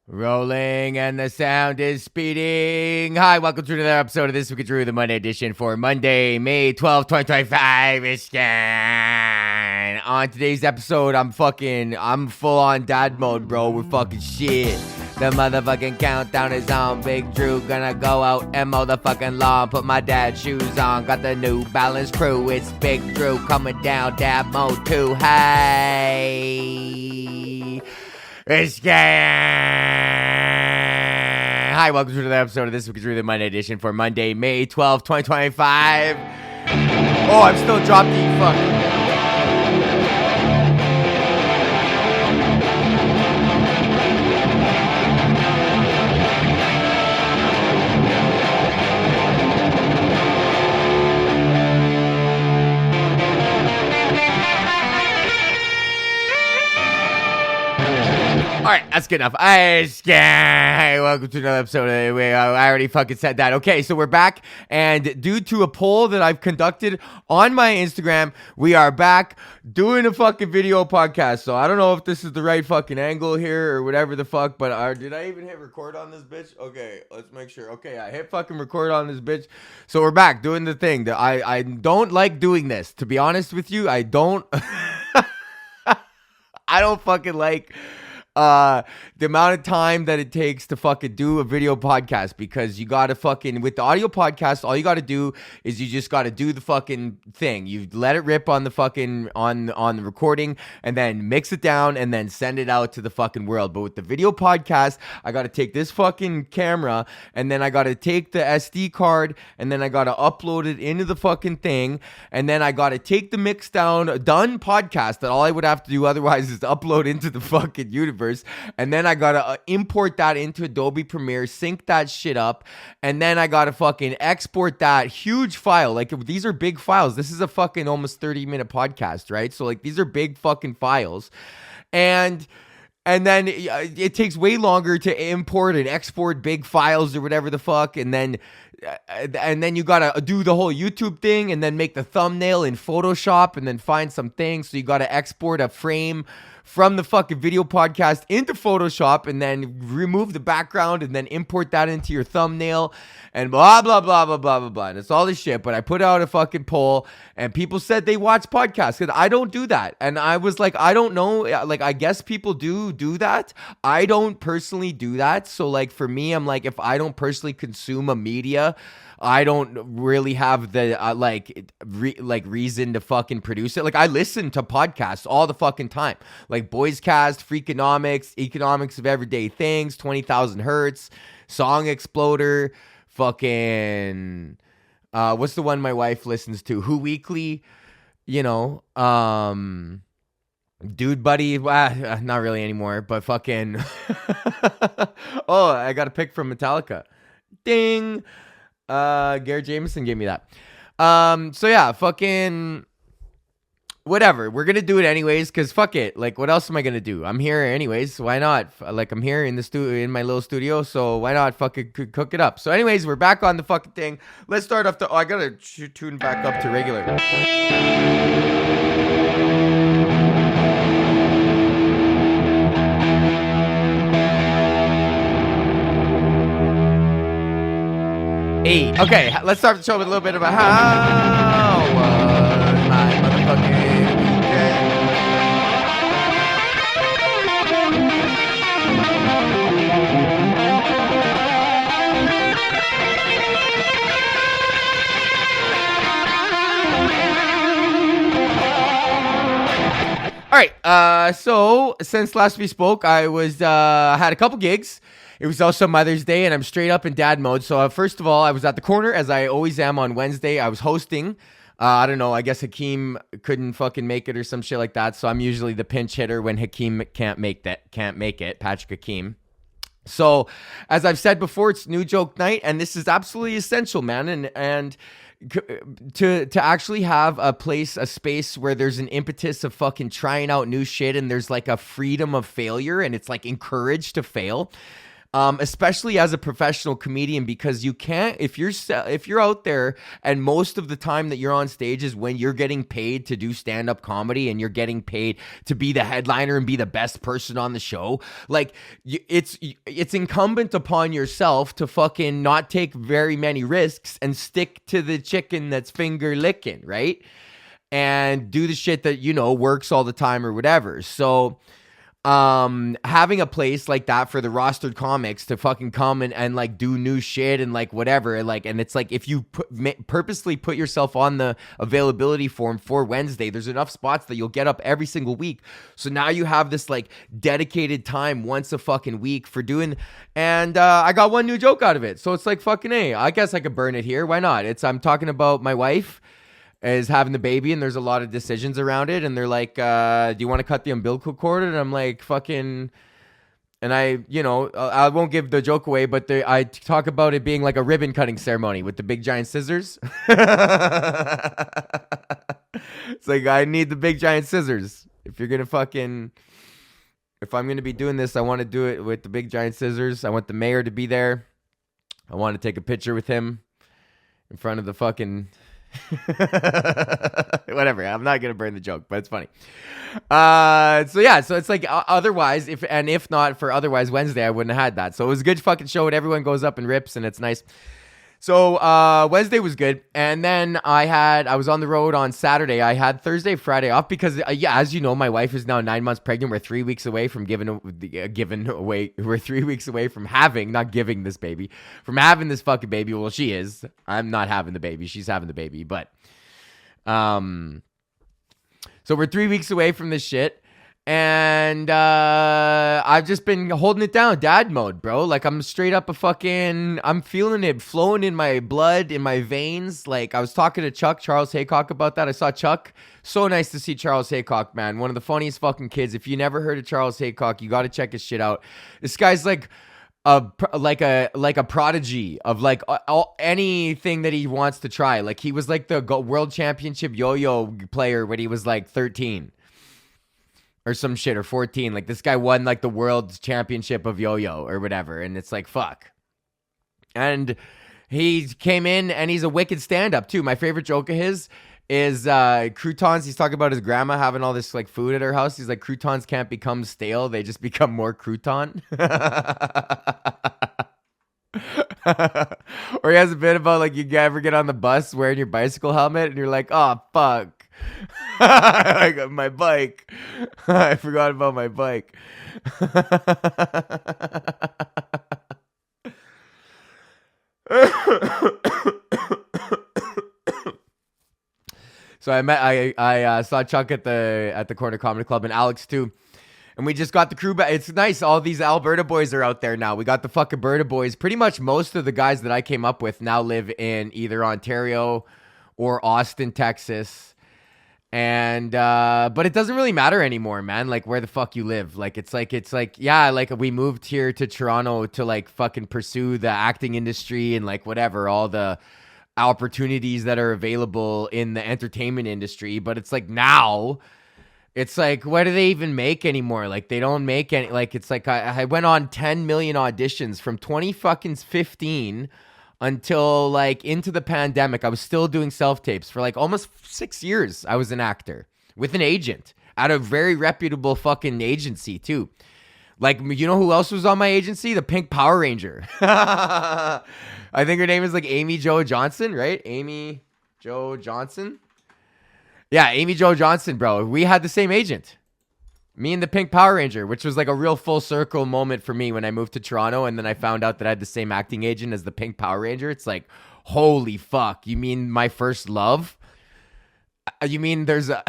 Rolling and the sound is speeding. Hi, welcome to another episode of This Week Drew, the Monday edition for Monday, May 12th, 2025. On today's episode, I'm full on dad mode, bro. We're fucking shit. The motherfucking countdown is on. Big Drew gonna go out and mow the fucking lawn. Put my dad's shoes on. Got the New Balance crew. It's Big Drew coming down. Dad mode too. Hey. It's Hi, welcome to another episode of This Week Drew, the Monday edition for Monday, May 12th, 2025. Oh, I'm still dropped the fuck. All right, that's good enough. Hey, welcome to another episode. I already fucking said that. Okay, so we're back, and due to a poll that I've conducted on my Instagram, we are back doing a fucking video podcast. So I don't know if this is the right fucking angle here or whatever the fuck, but did I even hit record on this bitch? Okay, let's make sure. Okay, I hit fucking record on this bitch. So we're back doing the thing. That I don't like doing this. To be honest with you, I don't. I don't fucking like the amount of time that it takes to fucking do a video podcast, because you gotta fucking, with the audio podcast, all you gotta do is you just gotta do the fucking thing. You let it rip on the fucking, on the recording, and then mix it down and then send it out to the fucking world. But with the video podcast, I gotta take this fucking camera, and then I gotta take the SD card, and then I gotta upload it into the fucking thing, and then I gotta take the mix down, done podcast, that all I would have to do otherwise is upload into the fucking universe. And then I gotta import that into Adobe Premiere, sync that shit up, and then I gotta fucking export that huge file. Like, these are big files. This is a fucking almost 30-minute podcast, right? So like, these are big fucking files, and then it takes way longer to import and export big files or whatever the fuck, and then you gotta do the whole YouTube thing, and then make the thumbnail in Photoshop, and then find some things. So you gotta export a frame from the fucking video podcast into Photoshop, and then remove the background, and then import that into your thumbnail, and blah, blah, blah, blah, blah, blah, blah. And it's all this shit. But I put out a fucking poll, and people said they watch podcasts, because I don't do that. And I was like, I don't know. Like, I guess people do that. I don't personally do that. So like, for me, I'm like, if I don't personally consume a media, I don't really have the reason to fucking produce it. Like, I listen to podcasts all the fucking time, like Boys Cast, Freakonomics, Economics of Everyday Things, 20,000 Hertz, Song Exploder, fucking what's the one my wife listens to? Who Weekly, you know, Dude Buddy, not really anymore, but fucking oh, I got a pick from Metallica. Ding. Garrett Jameson gave me that. So yeah, fucking whatever. We're gonna do it anyways, because fuck it. Like, what else am I gonna do? I'm here anyways, so why not? Like, I'm here in the in my little studio, so why not fucking cook it up? So anyways, we're back on the fucking thing. Let's start off I gotta tune back up to regular. Okay, let's start the show with a little bit of a how was my motherfucking weekend. All right, so since last we spoke, I had a couple gigs. It was also Mother's Day, and I'm straight up in dad mode. So first of all, I was at the corner, as I always am on Wednesday. I was hosting. I don't know. I guess Hakeem couldn't fucking make it or some shit like that. So I'm usually the pinch hitter when Hakeem can't make it. Patrick Hakeem. So as I've said before, it's New Joke Night, and this is absolutely essential, man. And to actually have a space where there's an impetus of fucking trying out new shit, and there's like a freedom of failure, and it's like encouraged to fail. especially as a professional comedian, because you can't, if you're out there and most of the time that you're on stage is when you're getting paid to do stand-up comedy and you're getting paid to be the headliner and be the best person on the show, like it's incumbent upon yourself to fucking not take very many risks and stick to the chicken that's finger licking, right? And do the shit that, you know, works all the time or whatever. So having a place like that for the rostered comics to fucking come and like do new shit and like whatever, and it's like if you purposely put yourself on the availability form for Wednesday, there's enough spots that you'll get up every single week. So now you have this like dedicated time once a fucking week for doing, and I got one new joke out of it. So it's like fucking A, I guess I could burn it here. Why not? I'm talking about my wife is having the baby, and there's a lot of decisions around it, and they're like, do you want to cut the umbilical cord? And I'm like, fucking, and I won't give the joke away, but I talk about it being like a ribbon cutting ceremony with the big giant scissors. It's like, I need the big giant scissors. If I'm gonna be doing this, I want to do it with the big giant scissors. I want the mayor to be there. I want to take a picture with him in front of the fucking whatever. I'm not gonna burn the joke, but it's funny. So it's like otherwise, if not for otherwise Wednesday, I wouldn't have had that. So it was a good fucking show, and everyone goes up and rips, and it's nice. So Wednesday was good, and then I was on the road on Saturday. I had Thursday, Friday off because as you know, my wife is now 9 months pregnant. We're 3 weeks away from We're 3 weeks away from having this fucking baby. Well, she is. I'm not having the baby. She's having the baby, but so we're 3 weeks away from this shit. And I've just been holding it down, dad mode, bro. Like, I'm straight up I'm feeling it flowing in my blood, in my veins. Like, I was talking to Charles Haycock about that. I saw Chuck. So nice to see Charles Haycock, man. One of the funniest fucking kids. If you never heard of Charles Haycock, you got to check his shit out. This guy's like a prodigy of like anything that he wants to try. Like, he was like the world championship yo-yo player when he was like 13. Or some shit, or 14. Like, this guy won like the world championship of yo-yo or whatever. And it's like, fuck. And he came in and he's a wicked stand-up too. My favorite joke of his is croutons. He's talking about his grandma having all this like food at her house. He's like, croutons can't become stale. They just become more crouton. Or he has a bit about like, you ever get on the bus wearing your bicycle helmet and you're like, oh, fuck. I got my bike. I forgot about my bike. So I saw Chuck at the Corner Comedy Club, and Alex too. And we just got the crew back. It's nice. All these Alberta boys are out there now. We got the fucking Alberta boys. Pretty much most of the guys that I came up with now live in either Ontario or Austin, Texas. And but it doesn't really matter anymore, man. Like, where the fuck you live. Like, it's like yeah, like we moved here to Toronto to like fucking pursue the acting industry and like whatever, all the opportunities that are available in the entertainment industry. But it's like now it's like, what do they even make anymore? Like, they don't make any. Like, it's like I went on 10 million auditions from 2015 until like into the pandemic. I was still doing self-tapes for like almost 6 years. I was an actor with an agent at a very reputable fucking agency too. Like, you know who else was on my agency? The Pink Power Ranger. I think her name is like Amy Jo Johnson, right? Amy Jo Johnson. Yeah, Amy Jo Johnson, bro. We had the same agent. Me and the Pink Power Ranger, which was like a real full circle moment for me when I moved to Toronto, and then I found out that I had the same acting agent as the Pink Power Ranger. It's like, holy fuck. You mean my first love? You mean there's a...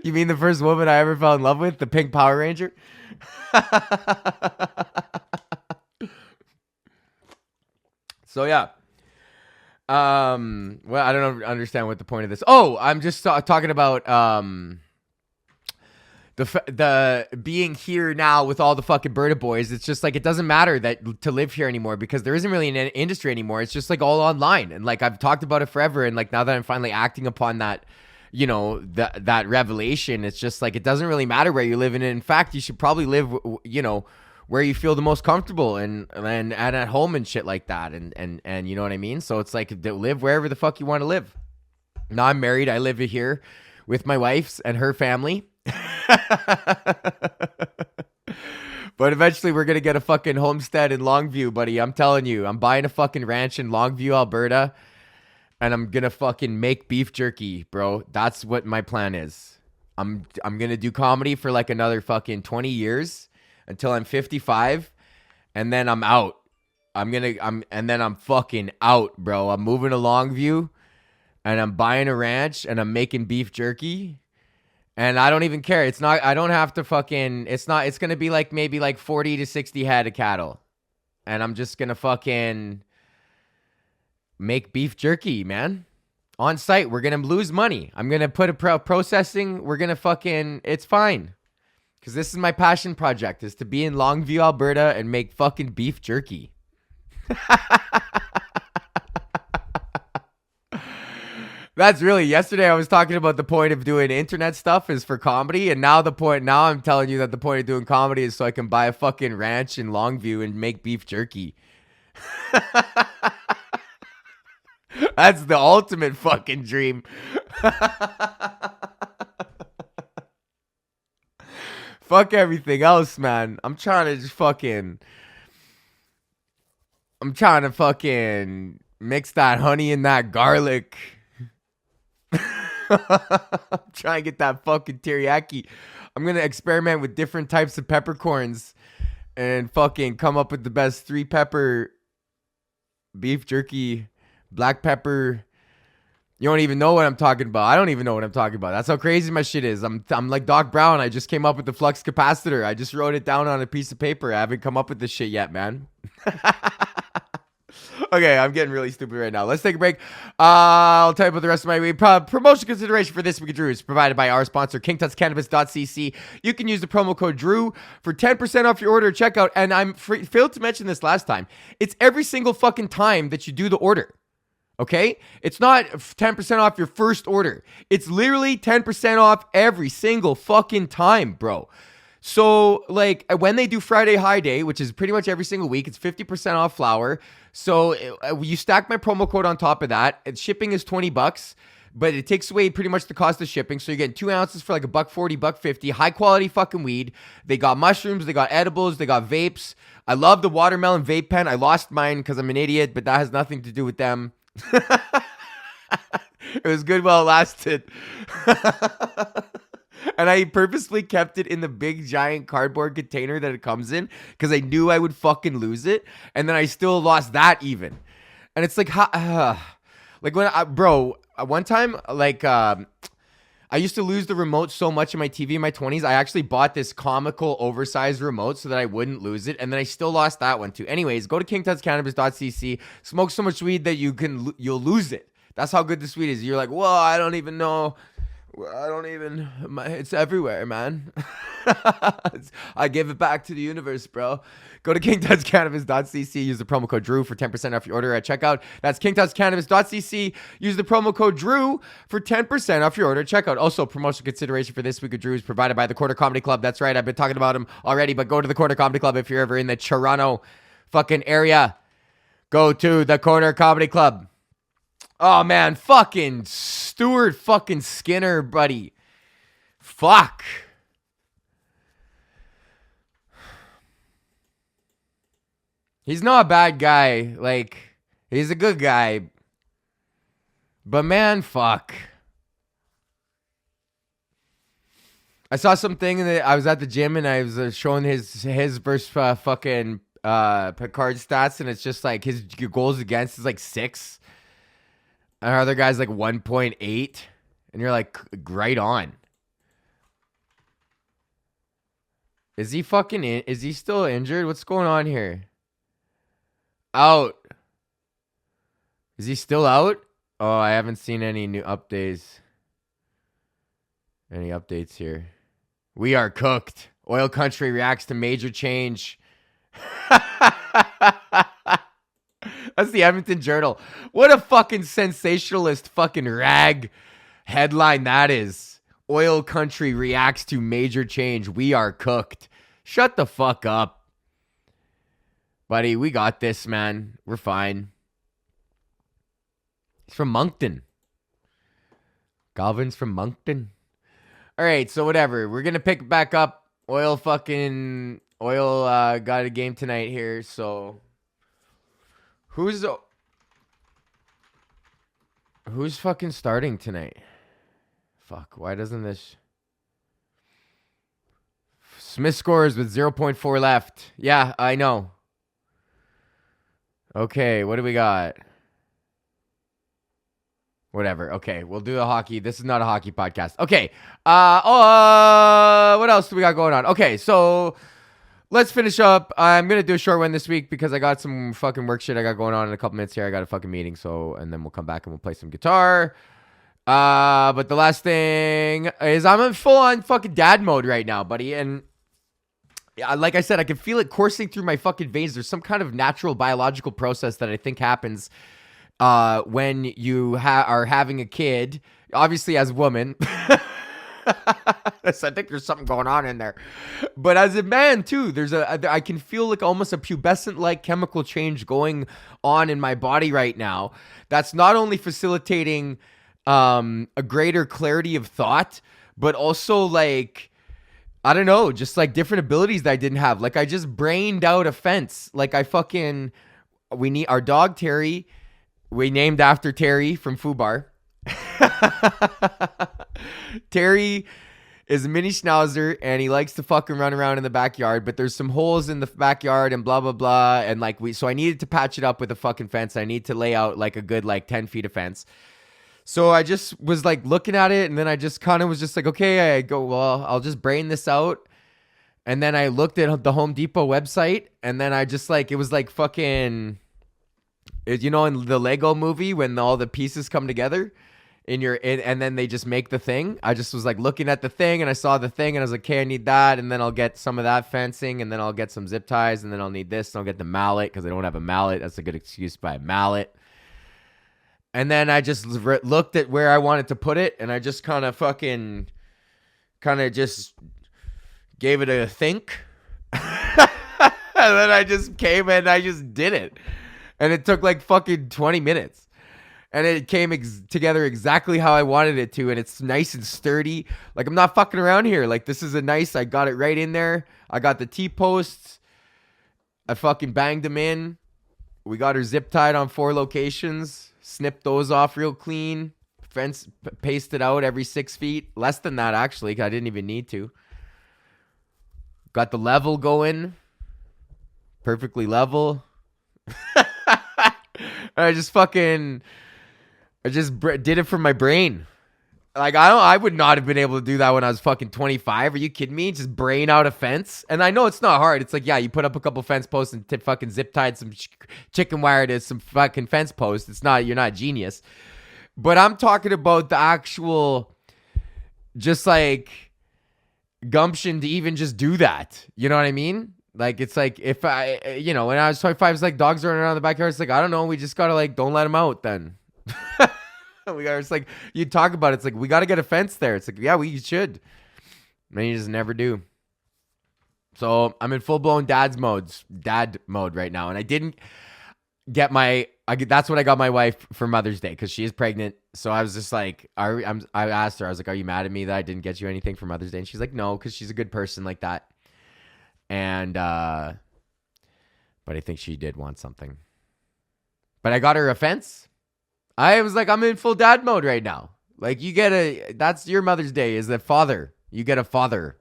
You mean the first woman I ever fell in love with? The Pink Power Ranger? So, yeah. Well, I don't understand what the point of this. Oh, I'm just talking about the being here now with all the fucking Berta boys. It's just like, it doesn't matter that to live here anymore because there isn't really an industry anymore. It's just like all online, and like I've talked about it forever. And like now that I'm finally acting upon that that revelation. It's just like, it doesn't really matter where you live. And in fact, you should probably live, where you feel the most comfortable and at home and shit like that. And you know what I mean? So it's like, live wherever the fuck you want to live. Now I'm married. I live here with my wife's and her family. But eventually we're going to get a fucking homestead in Longview, buddy. I'm telling you, I'm buying a fucking ranch in Longview, Alberta. And I'm going to fucking make beef jerky, bro. That's what my plan is. I'm going to do comedy for like another fucking 20 years until I'm 55. And then I'm out. And then I'm fucking out, bro. I'm moving to Longview and I'm buying a ranch and I'm making beef jerky. And I don't even care. I don't have to fucking, it's going to be like maybe like 40 to 60 head of cattle. And I'm just going to fucking make beef jerky, man. On site. We're going to lose money. I'm going to put a processing. We're going to fucking, it's fine. Because this is my passion project, is to be in Longview, Alberta and make fucking beef jerky. That's really, yesterday I was talking about the point of doing internet stuff is for comedy. And now I'm telling you that the point of doing comedy is so I can buy a fucking ranch in Longview and make beef jerky. That's the ultimate fucking dream. Fuck everything else, man. I'm trying to fucking mix that honey and that garlic. I'm trying to get that fucking teriyaki. I'm going to experiment with different types of peppercorns and fucking come up with the best 3-pepper beef jerky, black pepper. You don't even know what I'm talking about. I don't even know what I'm talking about. That's how crazy my shit is. I'm like Doc Brown. I just came up with the flux capacitor. I just wrote it down on a piece of paper. I haven't come up with this shit yet, man. Okay, I'm getting really stupid right now. Let's take a break. I'll tell you about the rest of my week. Promotion consideration for This Week of Drew is provided by our sponsor, kingtutscannabis.cc. You can use the promo code DREW for 10% off your order at checkout. And I failed to mention this last time. It's every single fucking time that you do the order. Okay? It's not 10% off your first order. It's literally 10% off every single fucking time, bro. So, like, when they do Friday High Day, which is pretty much every single week, it's 50% off flour. So, you stack my promo code on top of that. And shipping is $20, but it takes away pretty much the cost of shipping. So, you get 2 ounces for like $1.40, $1.50. High quality fucking weed. They got mushrooms, they got edibles, they got vapes. I love the watermelon vape pen. I lost mine because I'm an idiot, but that has nothing to do with them. It was good while it lasted. And I purposely kept it in the big giant cardboard container that it comes in because I knew I would fucking lose it. And then I still lost that even. And it's like, like when one time, like, I used to lose the remote so much in my TV in my 20s. I actually bought this comical oversized remote so that I wouldn't lose it. And then I still lost that one too. Anyways, go to kingtutscannabis.cc, smoke so much weed that you'll lose it. That's how good this weed is. You're like, whoa, I don't even know. It's everywhere, man. I give it back to the universe, bro. Go to kingtutscannabis.cc. Use the promo code DREW for 10% off your order at checkout. That's kingtutscannabis.cc. Use the promo code DREW for 10% off your order at checkout. Also, promotion consideration for This Week of Drew is provided by the Quarter Comedy Club. That's right. I've been talking about them already, but go to the Quarter Comedy Club if you're ever in the Toronto fucking area. Go to the Quarter Comedy Club. Oh, man, fucking Stuart fucking Skinner, buddy. Fuck. He's not a bad guy. Like, he's a good guy. But, man, fuck. I saw something that I was at the gym and I was showing his versus fucking Picard stats, and it's just like his goals against is like 6. Our other guy's like 1.8. And you're like, right on. Is he fucking is he still injured? What's going on here? Out. Is he still out? Oh, I haven't seen any new updates. Any updates here? We are cooked. Oil country reacts to major change. That's the Edmonton Journal. What a fucking sensationalist fucking rag. Headline that is, oil country reacts to major change. We are cooked. Shut the fuck up. Buddy, we got this, man. We're fine. He's from Moncton. Galvin's from Moncton. All right, so whatever. We're going to pick back up. Oil got a game tonight here, so who's fucking starting tonight? Fuck, why doesn't this... Smith scores with 0.4 left. Yeah, I know. Okay, what do we got? Whatever. Okay, we'll do the hockey. This is not a hockey podcast. Okay. What else do we got going on? Okay, so let's finish up. I'm going to do a short one this week because I got some fucking work shit I got going on in a couple minutes here. I got a fucking meeting, and then we'll come back and we'll play some guitar. But the last thing is I'm in full on fucking dad mode right now, buddy. And like I said, I can feel it coursing through my fucking veins. There's some kind of natural biological process that I think happens when you are having a kid, obviously as a woman. I think there's something going on in there. But as a man too, I can feel like almost a pubescent-like chemical change going on in my body right now. That's not only facilitating a greater clarity of thought, but also like, I don't know, just like different abilities that I didn't have. Like I just brained out a fence. Like we need our dog Terry. We named after Terry from Fubar. Terry is a mini schnauzer and he likes to fucking run around in the backyard, but there's some holes in the backyard and blah, blah, blah. And so I needed to patch it up with a fucking fence. I need to lay out like a good, 10 feet of fence. So I just was like looking at it and then I just kind of was just like, okay, I go, well, I'll just brain this out. And then I looked at the Home Depot website and then I just it was like fucking, you know, in the Lego movie when all the pieces come together and then they just make the thing. I just was like looking at the thing and I saw the thing and I was like, okay, I need that. And then I'll get some of that fencing and then I'll get some zip ties and then I'll need this and I'll get the mallet because I don't have a mallet. That's a good excuse to buy a mallet. And then I just looked at where I wanted to put it and I just kind of just gave it a think. And then I just came and I just did it. And it took like fucking 20 minutes. And it came together exactly how I wanted it to. And it's nice and sturdy. Like I'm not fucking around here. Like this is I got it right in there. I got the T-posts. I fucking banged them in. We got her zip tied on 4 locations. Snipped those off real clean. Fence pasted out every 6 feet. Less than that, actually, because I didn't even need to. Got the level going. Perfectly level. I just did it from my brain. Like, I would not have been able to do that when I was fucking 25. Are you kidding me? Just brain out a fence. And I know it's not hard. It's like, yeah, you put up a couple fence posts and fucking zip tied some chicken wire to some fucking fence posts. You're not a genius. But I'm talking about the actual, just like, gumption to even just do that. You know what I mean? Like, it's like, if when I was 25, it's like dogs running around the backyard. It's like, I don't know. We just gotta, don't let them out then. It's like, you talk about it. It's like, we got to get a fence there. It's like, yeah, we should. And you just never do. So I'm in full blown dad mode right now. And I didn't get that's what I got my wife for Mother's Day because she is pregnant. So I was just like, I asked her, I was like, are you mad at me that I didn't get you anything for Mother's Day? And she's like, no, because she's a good person like that. And, but I think she did want something. But I got her a fence. I was like, I'm in full dad mode right now. Like, that's your Mother's Day is a father. You get a father.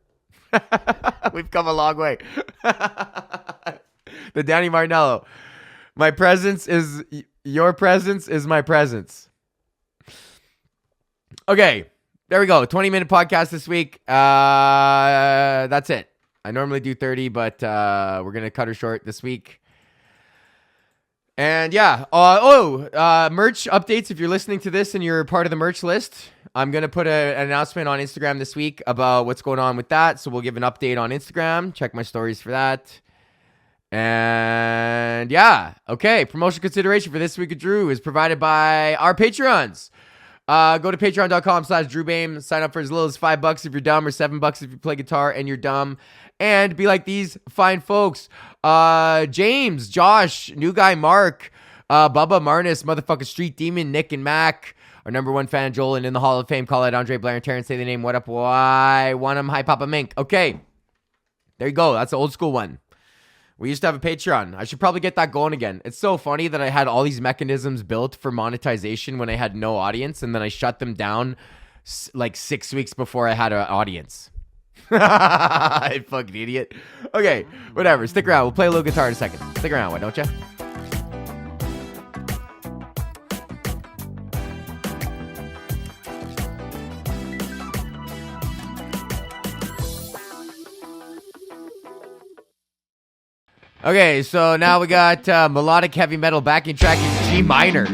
We've come a long way. The Danny Martinello. Your presence is my presence. Okay, there we go. 20-minute podcast this week. That's it. I normally do 30, but we're going to cut her short this week. And yeah, merch updates. If you're listening to this and you're part of the merch list, I'm going to put an announcement on Instagram this week about what's going on with that. So we'll give an update on Instagram. Check my stories for that. And yeah, okay. Promotional consideration for This Week with Drew is provided by our Patreons. Go to patreon.com/DrewBame. Sign up for as little as $5 if you're dumb, or $7 if you play guitar and you're dumb. And be like these fine folks. James, Josh, new guy Mark, Bubba, Marnus, motherfucking Street Demon, Nick, and Mac. Our number one fan, Joel, and in the Hall of Fame, call out Andre, Blair, and Terrence. Say the name. What up? Why? Want him? Hi, Papa Mink. Okay. There you go. That's the old school one. We used to have a Patreon. I should probably get that going again. It's so funny that I had all these mechanisms built for monetization when I had no audience, and then I shut them down like 6 weeks before I had an audience. I fucking idiot. Okay, whatever. Stick around. We'll play a little guitar in a second. Stick around, why don't you? Okay, so now we got melodic heavy metal backing track in G minor.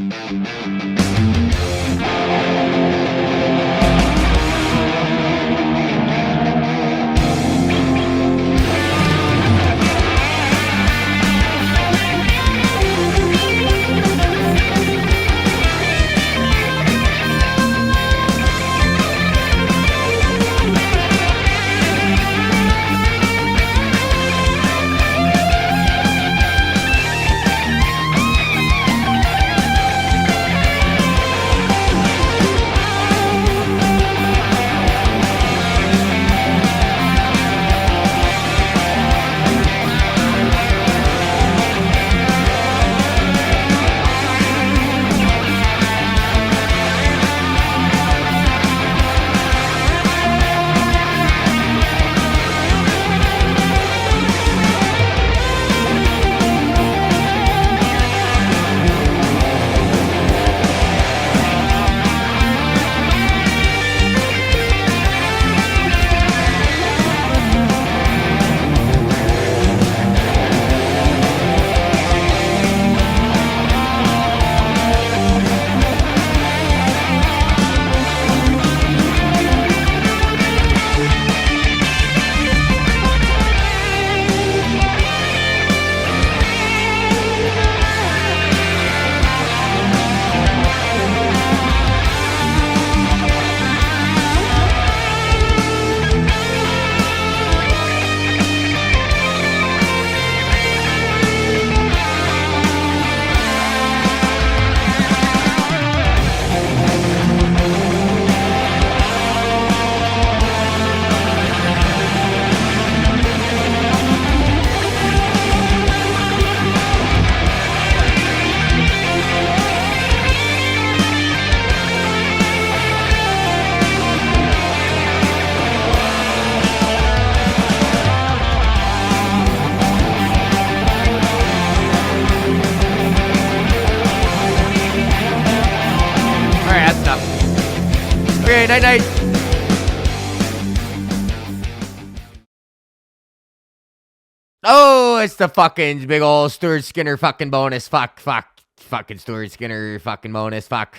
Okay, night. Oh, it's the fucking big old Stuart Skinner fucking bonus. Fucking Stuart Skinner fucking bonus. Fuck.